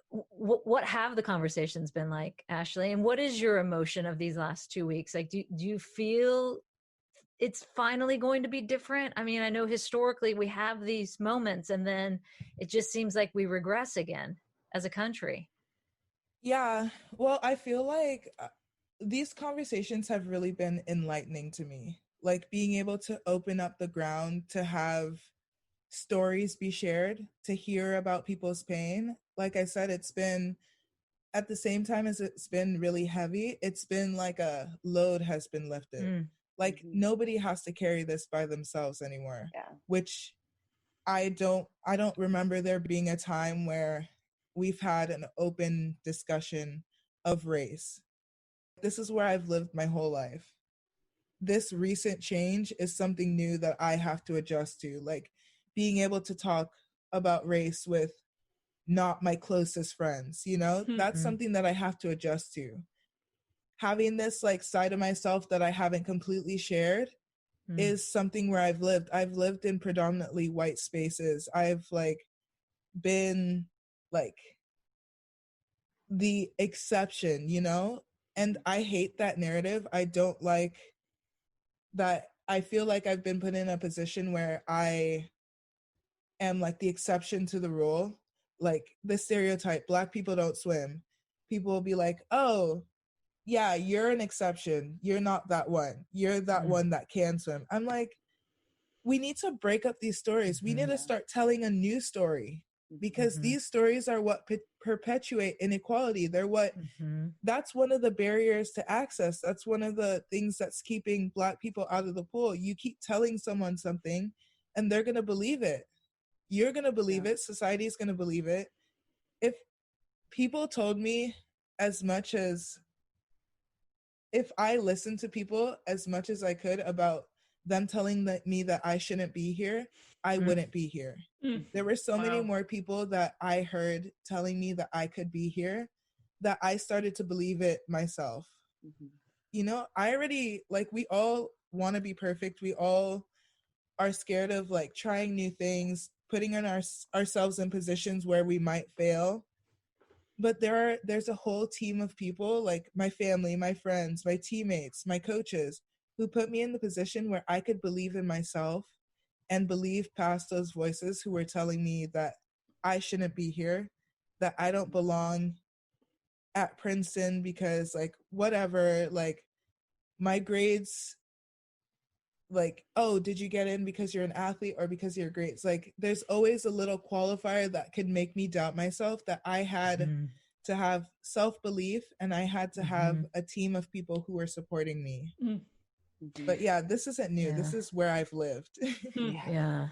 what have the conversations been like, Ashleigh? And what is your emotion of these last 2 weeks? Like, do you feel it's finally going to be different? I mean, I know historically we have these moments and then it just seems like we regress again as a country. Yeah, well, I feel like these conversations have really been enlightening to me. Like being able to open up the ground to have stories be shared, to hear about people's pain. Like I said, it's been, at the same time as it's been really heavy, it's been like a load has been lifted. Like nobody has to carry this by themselves anymore. Yeah. Which I don't remember there being a time where we've had an open discussion of race. This is where I've lived my whole life. This recent change is something new that I have to adjust to. Like being able to talk about race with not my closest friends, you know, that's something that I have to adjust to. Having this like side of myself that I haven't completely shared is something where I've lived. I've lived in predominantly white spaces. I've like been like the exception, you know? And I hate that narrative. I don't like that. I feel like I've been put in a position where I am like the exception to the rule. Like the stereotype, Black people don't swim. People will be like, oh, yeah, you're an exception. You're not that one. You're that one that can swim. I'm like, we need to break up these stories. We need to start telling a new story, because these stories are what perpetuate inequality. They're what, that's one of the barriers to access. That's one of the things that's keeping Black people out of the pool. You keep telling someone something and they're going to believe it. You're going to believe it. Society's going to believe it. If people told me as much as, if I listened to people as much as I could about them telling me that I shouldn't be here, I wouldn't be here. There were so many more people that I heard telling me that I could be here that I started to believe it myself. You know, I already, like, we all want to be perfect. We all are scared of like trying new things, putting in ourselves in positions where we might fail. But there's a whole team of people, like my family, my friends, my teammates, my coaches, who put me in the position where I could believe in myself and believe past those voices who were telling me that I shouldn't be here, that I don't belong at Princeton because like whatever, like my grades, like, oh, did you get in because you're an athlete or because of your grades? Like there's always a little qualifier that could make me doubt myself, that I had to have self-belief and I had to have a team of people who were supporting me. But yeah, this isn't new. This is where I've lived. Yeah.